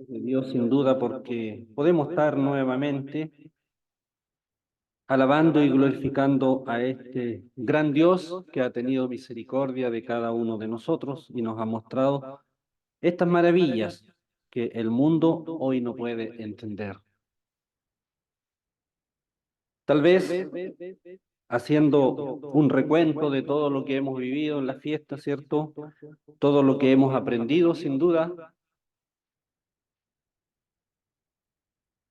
de Dios sin duda porque podemos estar nuevamente alabando y glorificando a este gran Dios que ha tenido misericordia de cada uno de nosotros y nos ha mostrado estas maravillas que el mundo hoy no puede entender. Tal vez haciendo un recuento de todo lo que hemos vivido en la fiesta, ¿cierto? Todo lo que hemos aprendido, sin duda,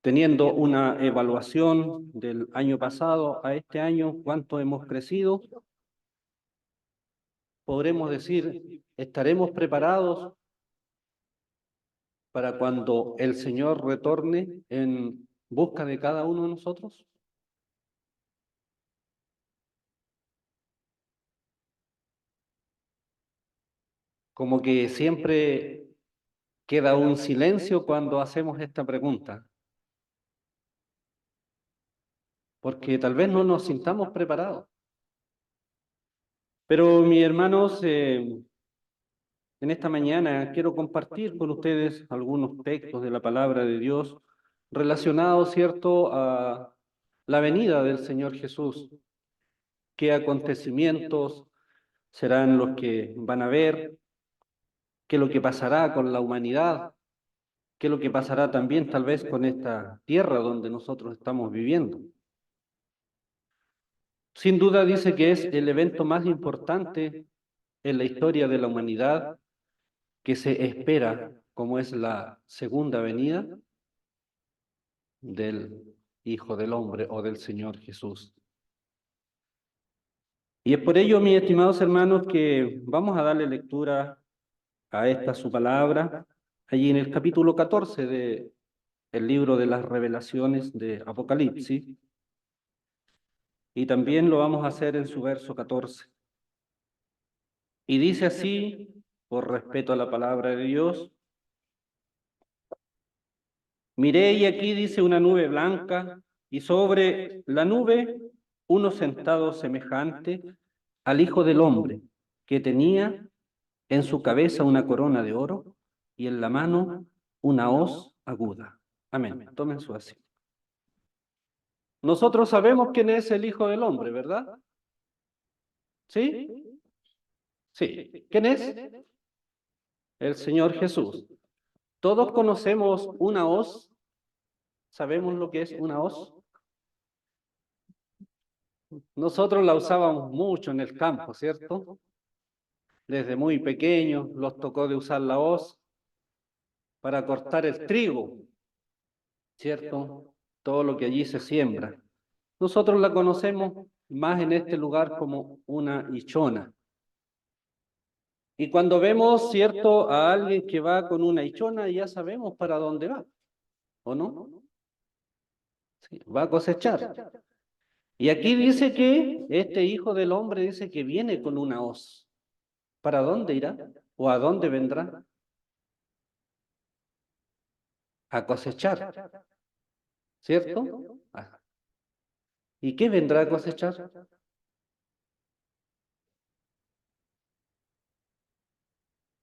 teniendo una evaluación del año pasado a este año, cuánto hemos crecido, podremos decir, ¿estaremos preparados para cuando el Señor retorne en busca de cada uno de nosotros? Como que siempre queda un silencio cuando hacemos esta pregunta, porque tal vez no nos sintamos preparados. Pero mis hermanos, en esta mañana quiero compartir con ustedes algunos textos de la palabra de Dios relacionados, ¿cierto?, a la venida del Señor Jesús. ¿Qué acontecimientos serán los que van a ver? ¿Qué es lo que pasará con la humanidad? ¿Qué es lo que pasará también tal vez con esta tierra donde nosotros estamos viviendo? Sin duda dice que es el evento más importante en la historia de la humanidad que se espera, como es la segunda venida del Hijo del Hombre o del Señor Jesús. Y es por ello, mis estimados hermanos, que vamos a darle lectura a esta su palabra, allí en el capítulo 14 de el libro de las revelaciones de Apocalipsis, y también lo vamos a hacer en su verso 14. Y dice así, por respeto a la palabra de Dios: miré y aquí dice una nube blanca, y sobre la nube uno sentado semejante al Hijo del Hombre, que tenía en su cabeza una corona de oro y en la mano una hoz aguda. Amén. Tomen su asiento. Nosotros sabemos quién es el Hijo del Hombre, ¿verdad? ¿Sí? Sí. ¿Quién es? El Señor Jesús. Todos conocemos una hoz. ¿Sabemos lo que es una hoz? Nosotros la usábamos mucho en el campo, ¿cierto? Desde muy pequeños los tocó de usar la hoz para cortar el trigo, ¿cierto? Todo lo que allí se siembra. Nosotros la conocemos más en este lugar como una hichona. Y cuando vemos, ¿cierto?, a alguien que va con una hichona, ya sabemos para dónde va, ¿o no? Sí, va a cosechar. Y aquí dice que este Hijo del Hombre dice que viene con una hoz. ¿Para dónde irá? ¿O a dónde vendrá? A cosechar, ¿cierto? Ah. ¿Y qué vendrá a cosechar?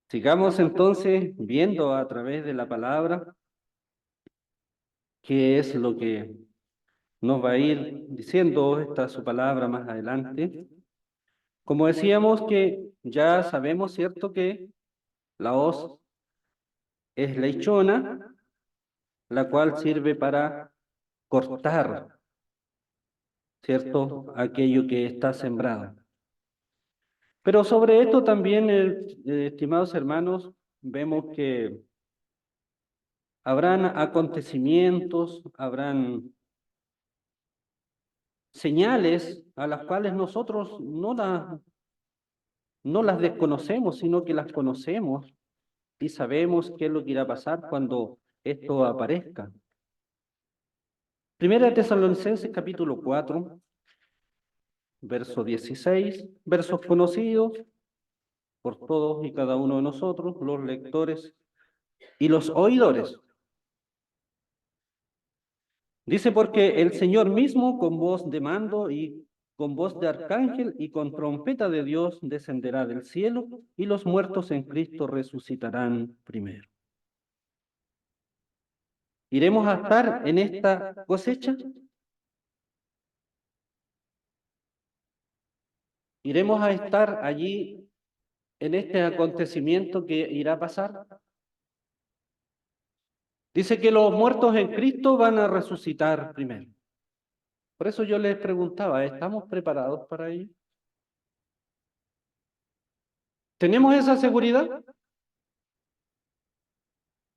Sigamos entonces viendo a través de la palabra qué es lo que nos va a ir diciendo esta su palabra más adelante. Como decíamos que ya sabemos, ¿cierto?, que la hoz es la hichona, la cual sirve para cortar, ¿cierto?, aquello que está sembrado. Pero sobre esto también, estimados hermanos, vemos que habrán acontecimientos, habrán señales a las cuales nosotros no las desconocemos, sino que las conocemos y sabemos qué es lo que irá a pasar cuando esto aparezca. Primera de Tesalonicenses capítulo 4, verso 16, versos conocidos por todos y cada uno de nosotros, los lectores y los oidores. Dice: porque el Señor mismo con voz de mando y con voz de arcángel y con trompeta de Dios descenderá del cielo, y los muertos en Cristo resucitarán primero. ¿Iremos a estar en esta cosecha? ¿Iremos a estar allí en este acontecimiento que irá a pasar? Dice que los muertos en Cristo van a resucitar primero. Por eso yo les preguntaba, ¿estamos preparados para ello? ¿Tenemos esa seguridad?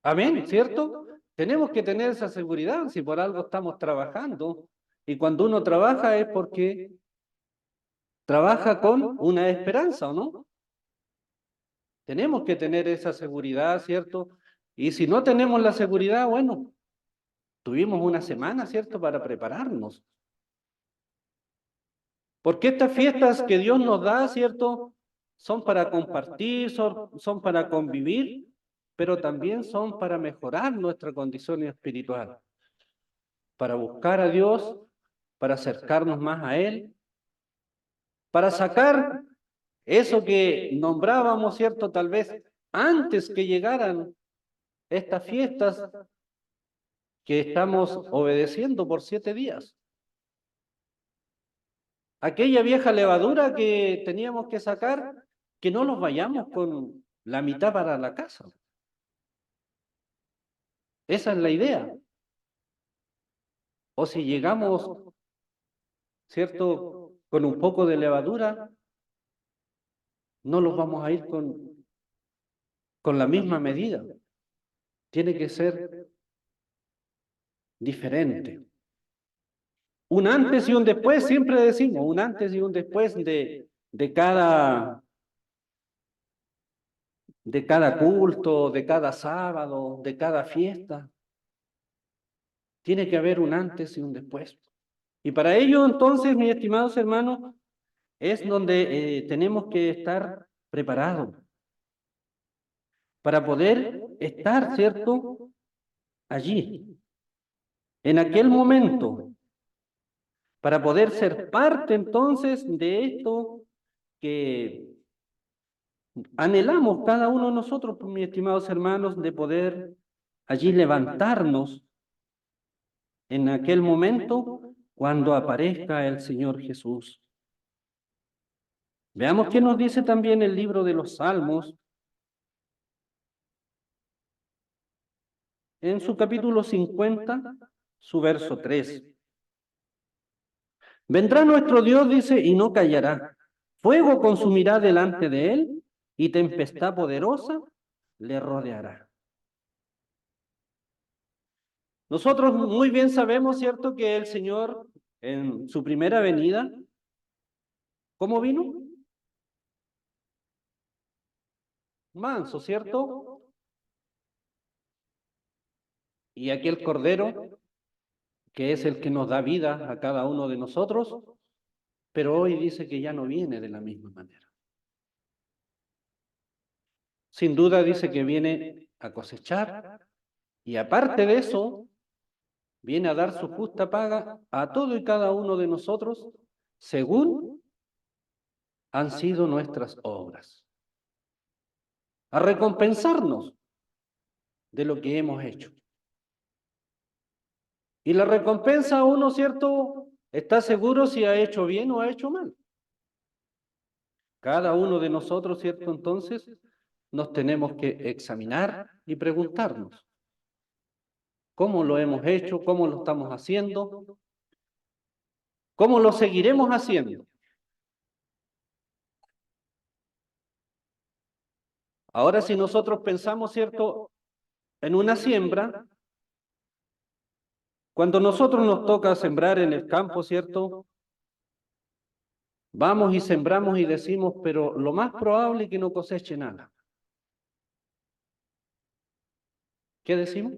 Amén, ¿cierto? Tenemos que tener esa seguridad si por algo estamos trabajando. Y cuando uno trabaja es porque trabaja con una esperanza, ¿o no? Tenemos que tener esa seguridad, ¿cierto? Y si no tenemos la seguridad, bueno, tuvimos una semana, ¿cierto?, para prepararnos. Porque estas fiestas que Dios nos da, ¿cierto?, son para compartir, son para convivir, pero también son para mejorar nuestra condición espiritual, para buscar a Dios, para acercarnos más a Él, para sacar eso que nombrábamos, ¿cierto?, tal vez antes que llegaran estas fiestas que estamos obedeciendo por 7 días. Aquella vieja levadura que teníamos que sacar, que no nos vayamos con la mitad para la casa. Esa es la idea. O si llegamos, ¿cierto?, con un poco de levadura, no los vamos a ir con la misma medida. Tiene que ser diferente. Un antes y un después, siempre decimos, un antes y un después de cada culto, de cada sábado, de cada fiesta. Tiene que haber un antes y un después. Y para ello, entonces, mis estimados hermanos, es donde tenemos que estar preparados para poder estar, ¿cierto?, allí, en aquel momento, para poder ser parte entonces de esto que anhelamos cada uno de nosotros, mis estimados hermanos, de poder allí levantarnos en aquel momento cuando aparezca el Señor Jesús. Veamos qué nos dice también el libro de los Salmos, en su capítulo 50, su verso 3. Vendrá nuestro Dios, dice, y no callará. Fuego consumirá delante de él, y tempestad poderosa le rodeará. Nosotros muy bien sabemos, ¿cierto?, que el Señor en su primera venida, ¿cómo vino? Manso, ¿cierto? Y aquel Cordero, que es el que nos da vida a cada uno de nosotros, pero hoy dice que ya no viene de la misma manera. Sin duda dice que viene a cosechar, y aparte de eso, viene a dar su justa paga a todo y cada uno de nosotros, según han sido nuestras obras, a recompensarnos de lo que hemos hecho. Y la recompensa a uno, ¿cierto?, está seguro si ha hecho bien o ha hecho mal. Cada uno de nosotros, ¿cierto?, entonces, nos tenemos que examinar y preguntarnos, ¿cómo lo hemos hecho? ¿Cómo lo estamos haciendo? ¿Cómo lo seguiremos haciendo? Ahora, si nosotros pensamos, ¿cierto?, en una siembra, cuando nosotros nos toca sembrar en el campo, ¿cierto?, vamos y sembramos y decimos, pero lo más probable es que no coseche nada. ¿Qué decimos?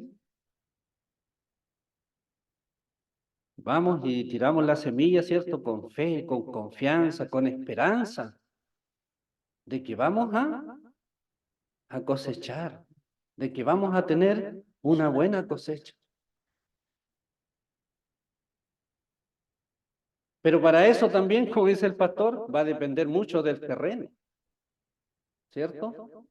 Vamos y tiramos la semilla, ¿cierto?, con fe, con confianza, con esperanza, de que vamos a cosechar, de que vamos a tener una buena cosecha. Pero para eso también, como dice el pastor, va a depender mucho del terreno, ¿cierto?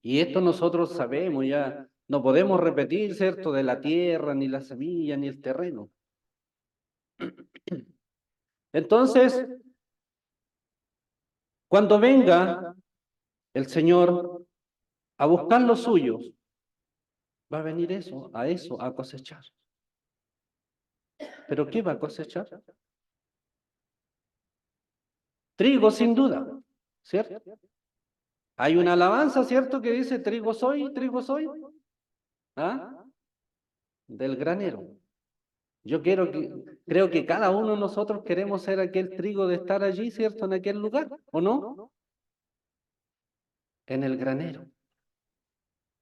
Y esto nosotros sabemos ya, No podemos repetir, ¿cierto?, de la tierra, ni la semilla, ni el terreno. Entonces, cuando venga el Señor a buscar los suyos, va a venir eso, a cosechar. ¿Pero qué va a cosechar? Trigo, sin duda, ¿cierto? Hay una alabanza, ¿cierto?, que dice, trigo soy, ¿ah? Del granero. Yo creo que cada uno de nosotros queremos ser aquel trigo de estar allí, ¿cierto?, en aquel lugar, ¿o no? En el granero.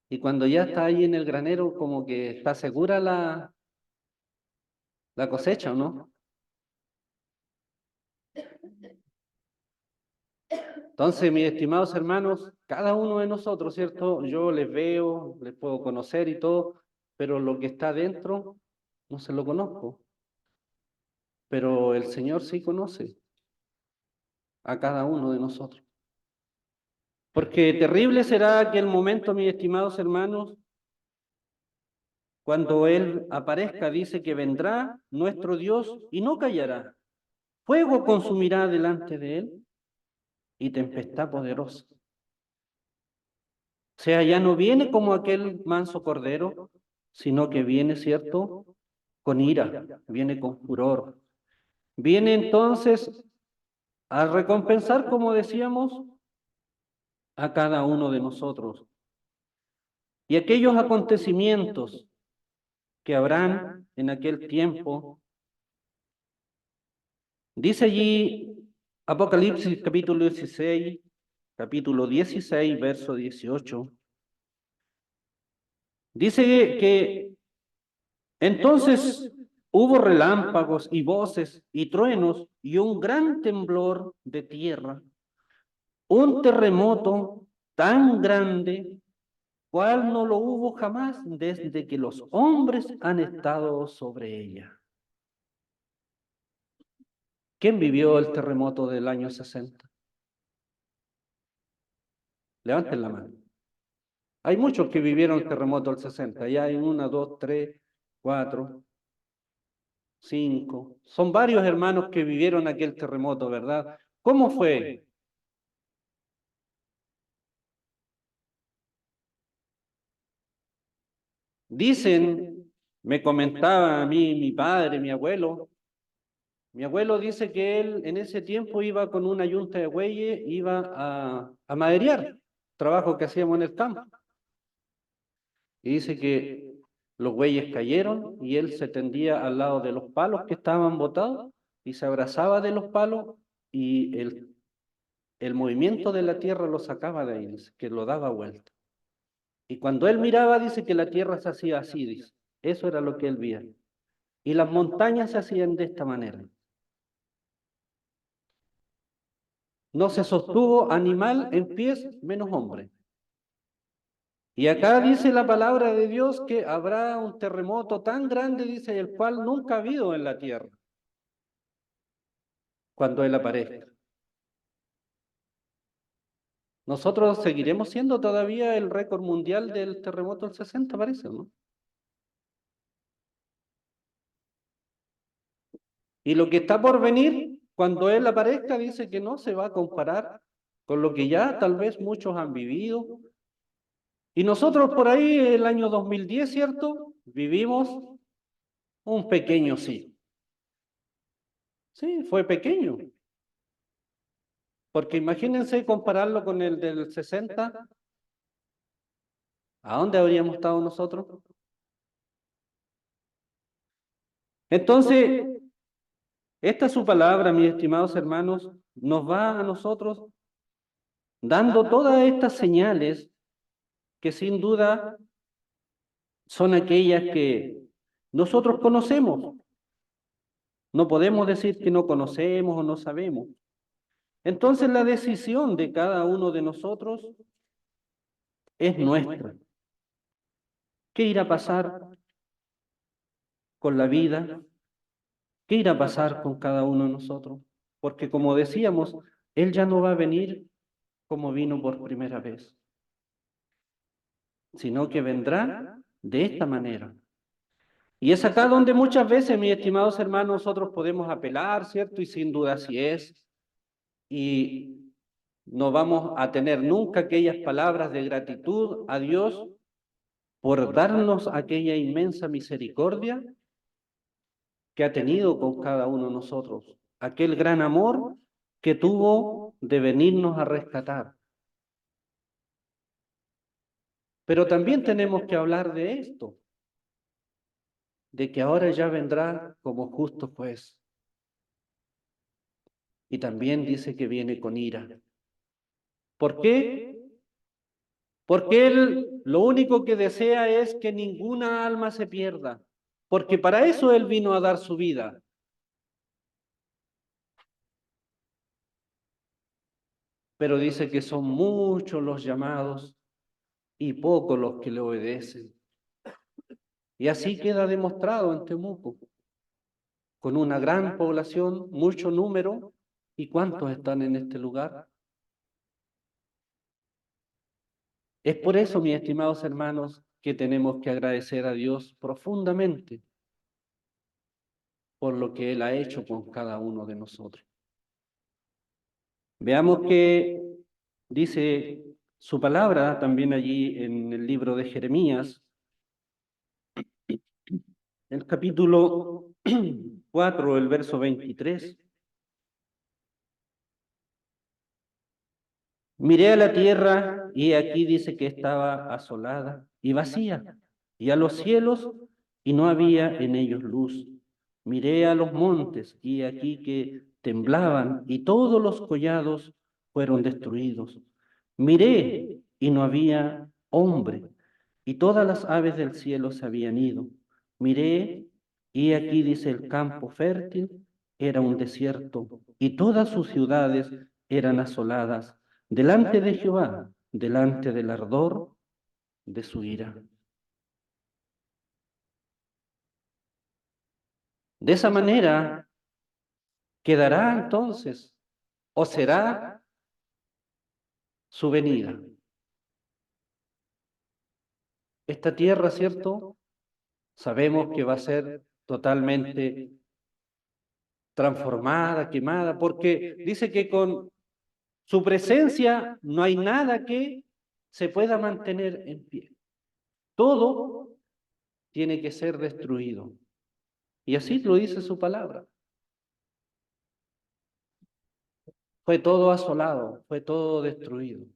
Y cuando ya está ahí en el granero, como que está segura la cosecha, ¿o no? Entonces, mis estimados hermanos, cada uno de nosotros, ¿cierto? Yo les veo, les puedo conocer y todo, pero lo que está dentro no se lo conozco. Pero el Señor sí conoce a cada uno de nosotros. Porque terrible será aquel momento, mis estimados hermanos, cuando Él aparezca, dice que vendrá nuestro Dios y no callará. Fuego consumirá delante de Él y tempestad poderosa. O sea, ya no viene como aquel manso cordero, sino que viene, ¿cierto?, con ira, viene con furor. Viene entonces a recompensar, como decíamos, a cada uno de nosotros. Y aquellos acontecimientos que habrán en aquel tiempo, dice allí Apocalipsis capítulo 16, verso 18, dice que entonces hubo relámpagos y voces y truenos y un gran temblor de tierra, un terremoto tan grande cual no lo hubo jamás desde que los hombres han estado sobre ella. ¿Quién vivió el terremoto del año 60? Levanten la mano. Hay muchos que vivieron el terremoto del 60. Ya hay 1, 2, 3, 4, 5. Son varios hermanos que vivieron aquel terremoto, ¿verdad? ¿Cómo fue? Dicen, me comentaba a mí mi padre, mi abuelo dice que él en ese tiempo iba con una yunta de bueyes, iba a maderear, trabajo que hacíamos en el campo. Y dice que los bueyes cayeron y él se tendía al lado de los palos que estaban botados y se abrazaba de los palos y el movimiento de la tierra lo sacaba de ahí, dice, que lo daba vuelta. Y cuando él miraba, dice que la tierra se hacía así, dice. Eso era lo que él veía. Y las montañas se hacían de esta manera. No se sostuvo animal en pies menos hombre. Y acá dice la palabra de Dios que habrá un terremoto tan grande, dice, el cual nunca ha habido en la tierra, cuando Él aparezca. Nosotros seguiremos siendo todavía el récord mundial del terremoto del 60, parece, ¿no? Y lo que está por venir, cuando Él aparezca, dice que no se va a comparar con lo que ya tal vez muchos han vivido. Y nosotros por ahí, el año 2010, ¿cierto? Vivimos un pequeño sí. Sí, fue pequeño. Porque imagínense compararlo con el del 60, ¿a dónde habríamos estado nosotros? Entonces, esta es su palabra, mis estimados hermanos, nos va a nosotros dando todas estas señales que sin duda son aquellas que nosotros conocemos. No podemos decir que no conocemos o no sabemos. Entonces la decisión de cada uno de nosotros es nuestra. ¿Qué irá a pasar con la vida? ¿Qué irá a pasar con cada uno de nosotros? Porque como decíamos, Él ya no va a venir como vino por primera vez, sino que vendrá de esta manera. Y es acá donde muchas veces, mis estimados hermanos, nosotros podemos apelar, ¿cierto? Y sin duda así es. Y no vamos a tener nunca aquellas palabras de gratitud a Dios por darnos aquella inmensa misericordia que ha tenido con cada uno de nosotros, aquel gran amor que tuvo de venirnos a rescatar. Pero también tenemos que hablar de esto, de que ahora ya vendrá como justo juez. Y también dice que viene con ira. ¿Por qué? Porque Él lo único que desea es que ninguna alma se pierda, porque para eso Él vino a dar su vida. Pero dice que son muchos los llamados y pocos los que le obedecen. Y así queda demostrado en Temuco, con una gran población, mucho número, ¿y cuántos están en este lugar? Es por eso, mis estimados hermanos, que tenemos que agradecer a Dios profundamente por lo que Él ha hecho con cada uno de nosotros. Veamos que dice su palabra también allí en el libro de Jeremías, el capítulo 4, el verso 23. Miré a la tierra y aquí dice que estaba asolada y vacía, y a los cielos y no había en ellos luz. Miré a los montes y aquí que temblaban y todos los collados fueron destruidos. Miré y no había hombre y todas las aves del cielo se habían ido. Miré y aquí dice el campo fértil era un desierto y todas sus ciudades eran asoladas delante de Jehová, delante del ardor de su ira. De esa manera quedará entonces, o será su venida. Esta tierra, ¿cierto? Sabemos que va a ser totalmente transformada, quemada, porque dice que con su presencia no hay nada que se pueda mantener en pie. Todo tiene que ser destruido. Y así lo dice su palabra. Fue todo asolado, fue todo destruido.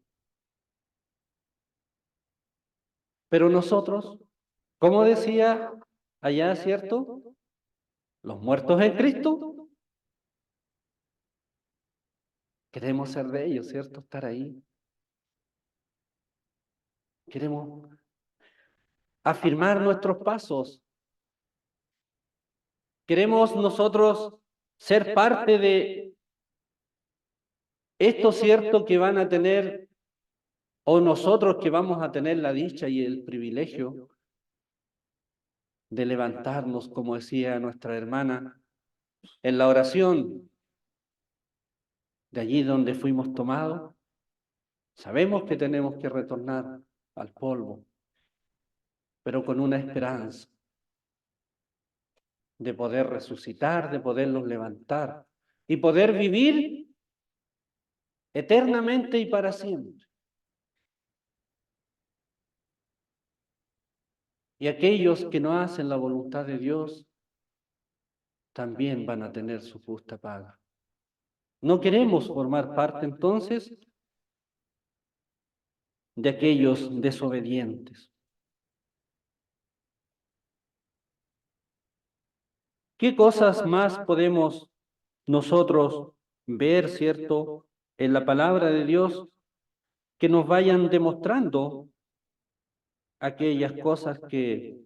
Pero nosotros, como decía allá, ¿cierto? Los muertos en Cristo, queremos ser de ellos, ¿cierto? Estar ahí. Queremos afirmar nuestros pasos. Queremos nosotros ser parte de esto, ¿cierto? Que van a tener, o nosotros que vamos a tener la dicha y el privilegio de levantarnos, como decía nuestra hermana, en la oración de allí donde fuimos tomados. Sabemos que tenemos que retornar al polvo, pero con una esperanza de poder resucitar, de poderlos levantar y poder vivir eternamente y para siempre. Y aquellos que no hacen la voluntad de Dios también van a tener su justa paga. No queremos formar parte entonces de aquellos desobedientes. ¿Qué cosas más podemos nosotros ver, cierto, en la palabra de Dios que nos vayan demostrando aquellas cosas que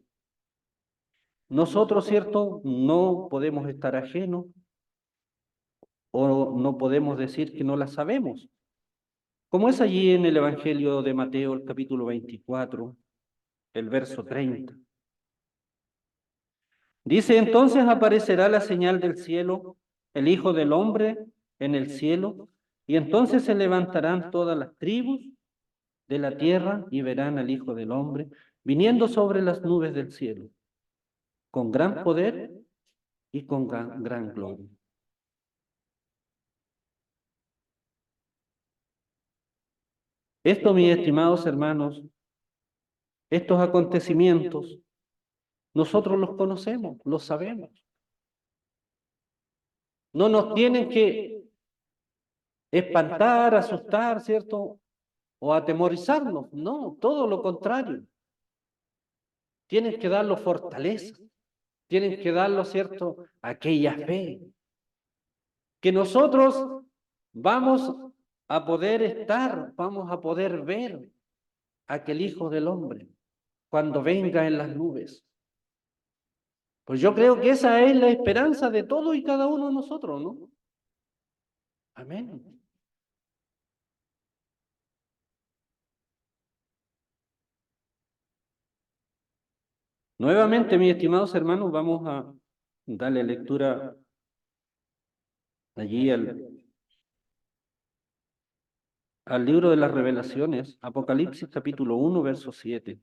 nosotros, cierto, no podemos estar ajenos o no podemos decir que no las sabemos? Como es allí en el Evangelio de Mateo, el capítulo 24, el verso 30. Dice, entonces aparecerá la señal del cielo, el Hijo del Hombre en el cielo, y entonces se levantarán todas las tribus de la tierra y verán al Hijo del Hombre viniendo sobre las nubes del cielo, con gran poder y con gran gloria. Esto, mis estimados hermanos, estos acontecimientos, nosotros los conocemos, los sabemos. No nos tienen que espantar, asustar, ¿cierto? O atemorizarnos, no, todo lo contrario. Tienen que darnos fortaleza, tienen que darnos, ¿cierto? Aquella fe, que nosotros vamos a poder estar, vamos a poder ver aquel Hijo del Hombre cuando venga en las nubes. Pues yo creo que esa es la esperanza de todos y cada uno de nosotros, ¿no? Amén. Nuevamente, mis estimados hermanos, vamos a darle lectura allí al libro de las Revelaciones, Apocalipsis capítulo 1, verso 7.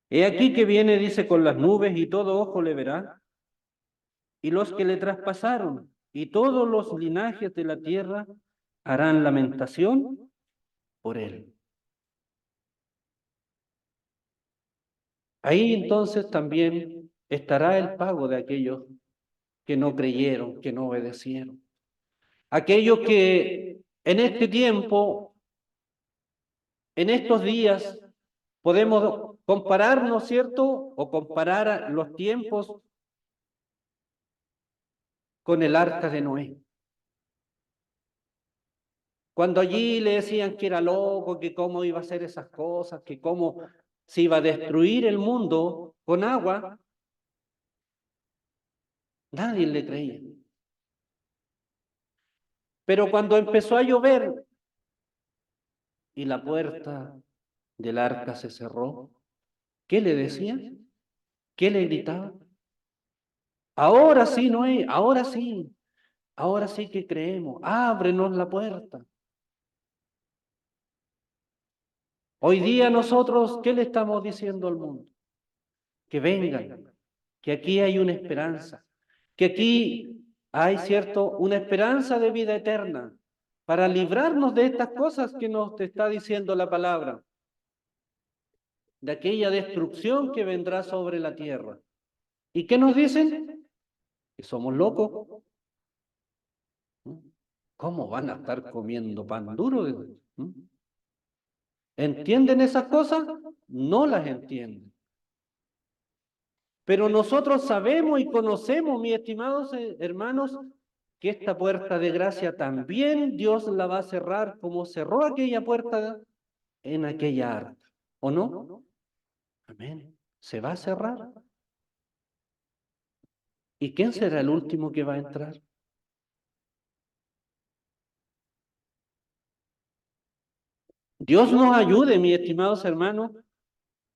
He aquí que viene, dice, con las nubes y todo ojo le verá, y los que le traspasaron, y todos los linajes de la tierra harán lamentación por él. Ahí entonces también estará el pago de aquellos que no creyeron, que no obedecieron. Aquellos que en este tiempo, en estos días, podemos compararnos, ¿cierto? O comparar los tiempos con el arca de Noé. Cuando allí le decían que era loco, que cómo iba a hacer esas cosas, que cómo se iba a destruir el mundo con agua, nadie le creía. Pero cuando empezó a llover y la puerta del arca se cerró, ¿qué le decían? ¿Qué le gritaban? Ahora sí, Noé, ahora sí que creemos, ábrenos la puerta. Hoy día nosotros, ¿qué le estamos diciendo al mundo? Que vengan, que aquí hay una esperanza, que aquí hay, cierto, una esperanza de vida eterna para librarnos de estas cosas que nos está diciendo la palabra, de aquella destrucción que vendrá sobre la tierra. ¿Y qué nos dicen? Que somos locos. ¿Cómo van a estar comiendo pan duro? ¿Entienden esas cosas? No las entienden. Pero nosotros sabemos y conocemos, mis estimados hermanos, que esta puerta de gracia también Dios la va a cerrar como cerró aquella puerta en aquella arca. ¿O no? Amén. Se va a cerrar. ¿Y quién será el último que va a entrar? Dios nos ayude, mis estimados hermanos,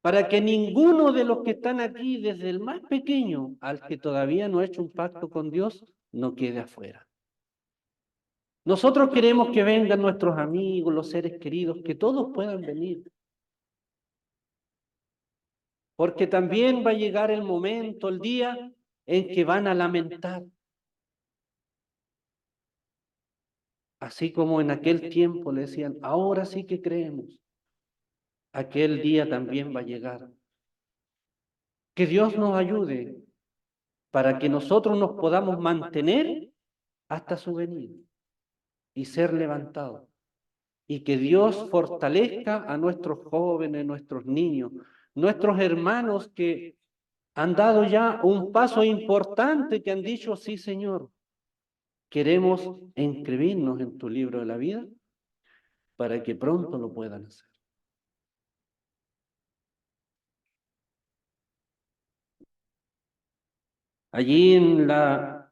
para que ninguno de los que están aquí, desde el más pequeño al que todavía no ha hecho un pacto con Dios, no quede afuera. Nosotros queremos que vengan nuestros amigos, los seres queridos, que todos puedan venir. Porque también va a llegar el momento, el día en que van a lamentar. Así como en aquel tiempo le decían, ahora sí que creemos. Aquel día también va a llegar. Que Dios nos ayude para que nosotros nos podamos mantener hasta su venida y ser levantados. Y que Dios fortalezca a nuestros jóvenes, nuestros niños, nuestros hermanos que han dado ya un paso importante, que han dicho, sí, Señor, queremos inscribirnos en tu libro de la vida para que pronto lo puedan hacer. Allí en la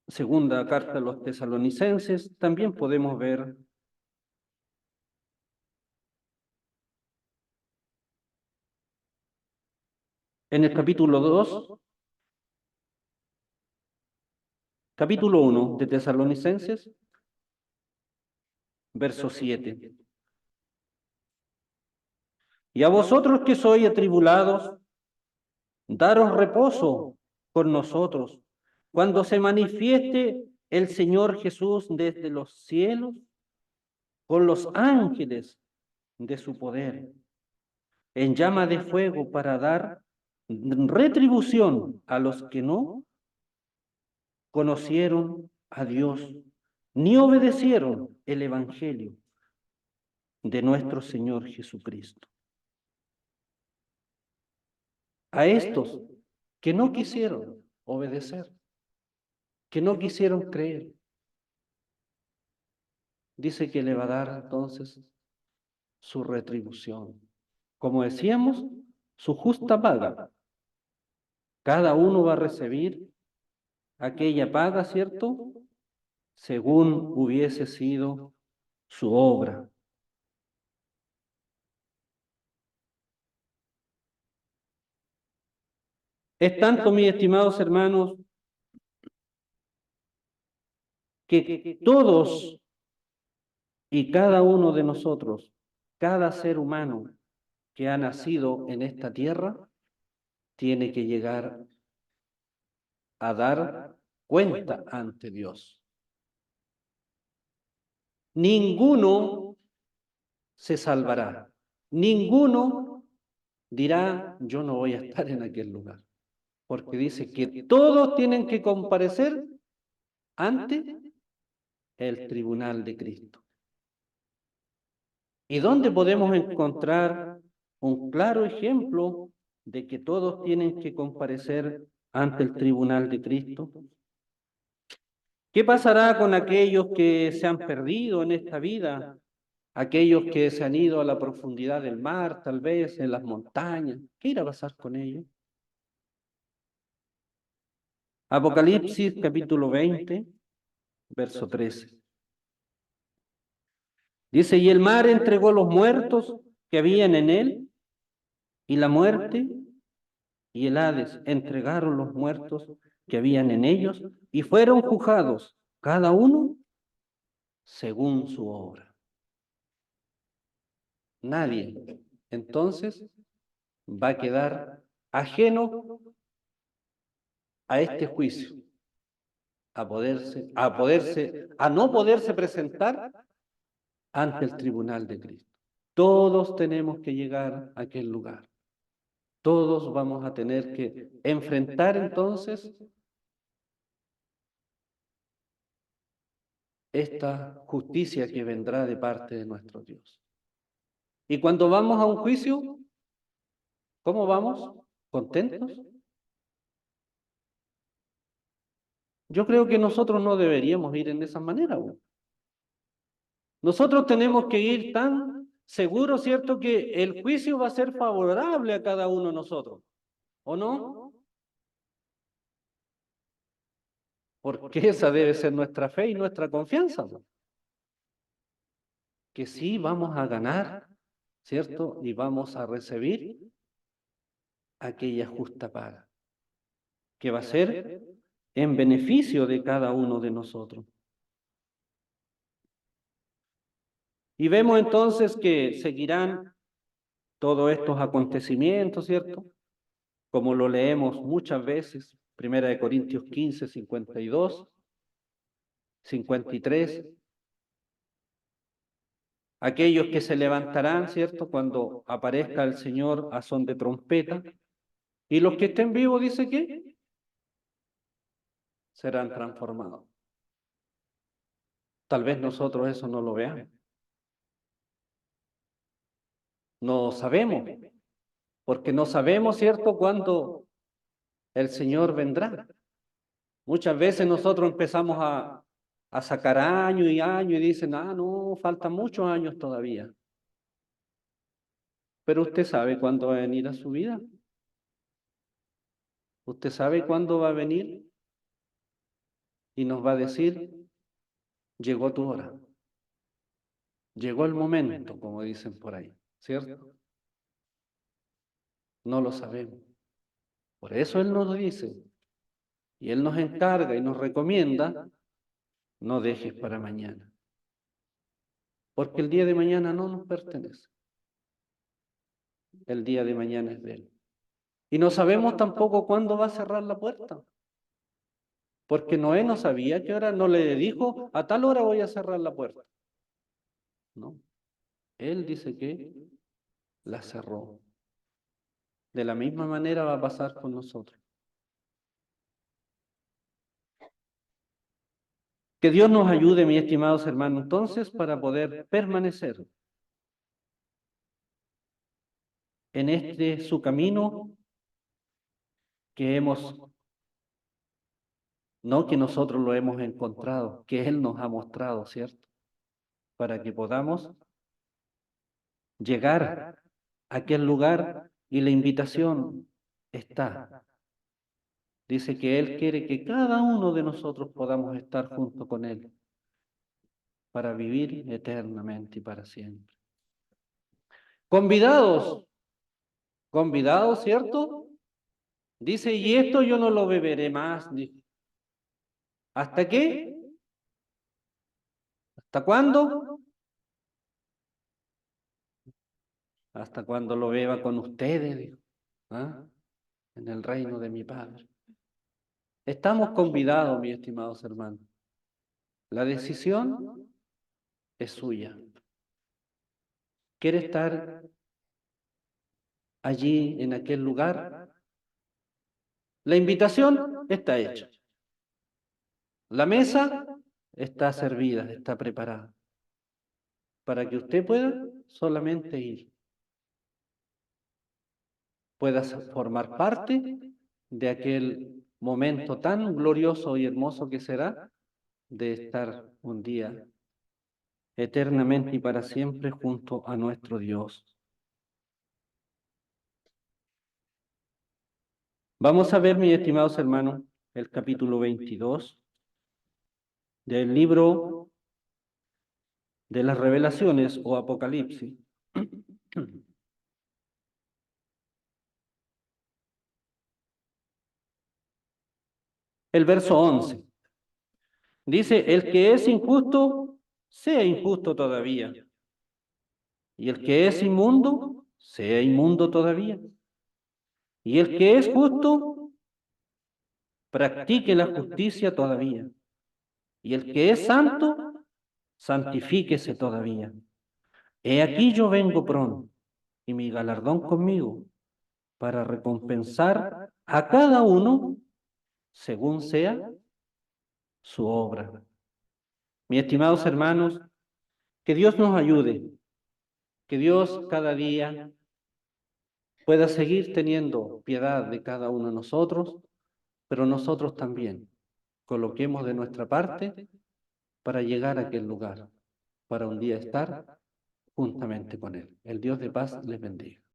segunda carta a los tesalonicenses también podemos ver en el capítulo 2, capítulo 1 de Tesalonicenses, verso 7. Y a vosotros que sois atribulados, daros reposo con nosotros, cuando se manifieste el Señor Jesús desde los cielos, con los ángeles de su poder, en llama de fuego para dar retribución a los que no conocieron a Dios, ni obedecieron el Evangelio de nuestro Señor Jesucristo. A estos que no quisieron obedecer, que no quisieron creer, dice que le va a dar entonces su retribución. Como decíamos, su justa paga. Cada uno va a recibir aquella paga, ¿cierto? Según hubiese sido su obra. Es tanto, mis estimados hermanos, que todos y cada uno de nosotros, cada ser humano que ha nacido en esta tierra, tiene que llegar a dar cuenta ante Dios. Ninguno se salvará. Ninguno dirá, yo no voy a estar en aquel lugar. Porque dice que todos tienen que comparecer ante el tribunal de Cristo. ¿Y dónde podemos encontrar un claro ejemplo de que todos tienen que comparecer ante el tribunal de Cristo? ¿Qué pasará con aquellos que se han perdido en esta vida? Aquellos que se han ido a la profundidad del mar, tal vez en las montañas. ¿Qué irá a pasar con ellos? Apocalipsis capítulo 20, verso 13. Dice, y el mar entregó los muertos que habían en él, y la muerte y el Hades entregaron los muertos que habían en ellos, y fueron juzgados, cada uno según su obra. Nadie, entonces, va a quedar ajeno a este juicio, a no poderse presentar ante el tribunal de Cristo. Todos tenemos que llegar a aquel lugar. Todos vamos a tener que enfrentar entonces esta justicia que vendrá de parte de nuestro Dios. Y cuando vamos a un juicio, ¿cómo vamos? ¿Contentos? Yo creo que nosotros no deberíamos ir en esa manera. Nosotros tenemos que ir tan seguros, ¿cierto?, que el juicio va a ser favorable a cada uno de nosotros, ¿o no? Porque esa debe ser nuestra fe y nuestra confianza, que sí vamos a ganar, ¿cierto? Y vamos a recibir aquella justa paga, que va a ser en beneficio de cada uno de nosotros. Y vemos entonces que seguirán todos estos acontecimientos, ¿cierto? Como lo leemos muchas veces, 1 Corintios 15, 52, 53. Aquellos que se levantarán, ¿cierto?, cuando aparezca el Señor a son de trompeta. Y los que estén vivos, dice que serán transformados. Tal vez nosotros eso no lo veamos. No sabemos, porque no sabemos, ¿cierto?, cuándo el Señor vendrá. Muchas veces nosotros empezamos a sacar años y años y dicen, no, faltan muchos años todavía. Pero usted sabe cuándo va a venir a su vida. Usted sabe cuándo va a venir y nos va a decir, llegó tu hora. Llegó el momento, como dicen por ahí, ¿cierto? No lo sabemos. Por eso Él nos dice, y Él nos encarga y nos recomienda, no dejes para mañana. Porque el día de mañana no nos pertenece. el día de mañana es de Él. Y no sabemos tampoco cuándo va a cerrar la puerta. Porque Noé no sabía qué hora, no le dijo, a tal hora voy a cerrar la puerta. No, Él dice que la cerró. De la misma manera va a pasar con nosotros. Que Dios nos ayude, mis estimados hermanos, entonces, para poder permanecer en su camino que no que nosotros lo hemos encontrado, que Él nos ha mostrado, ¿cierto? Para que podamos llegar a aquel lugar y la invitación está. Dice que Él quiere que cada uno de nosotros podamos estar junto con Él para vivir eternamente y para siempre. Convidados, convidados, ¿cierto? Dice, y esto yo no lo beberé más. Dice. ¿Hasta qué? ¿Hasta cuándo? Hasta cuando lo beba con ustedes, dijo, ¿ah? En el reino de mi Padre. Estamos convidados, mis estimados hermanos. La decisión es suya. ¿Quiere estar allí en aquel lugar? La invitación está hecha. La mesa está servida, está preparada. Para que usted pueda solamente ir. Pueda formar parte de aquel momento tan glorioso y hermoso que será de estar un día eternamente y para siempre junto a nuestro Dios. Vamos a ver, mis estimados hermanos, el capítulo 22 del libro de las Revelaciones o Apocalipsis. El verso 11. Dice, el que es injusto, sea injusto todavía. Y el que es inmundo, sea inmundo todavía. Y el que es justo, practique la justicia todavía. Y el que es santo, santifíquese todavía. He aquí yo vengo pronto, y mi galardón conmigo, para recompensar a cada uno según sea su obra. Mis estimados hermanos, que Dios nos ayude, que Dios cada día pueda seguir teniendo piedad de cada uno de nosotros, pero nosotros también coloquemos de nuestra parte para llegar a aquel lugar, para un día estar juntamente con Él. El Dios de paz les bendiga.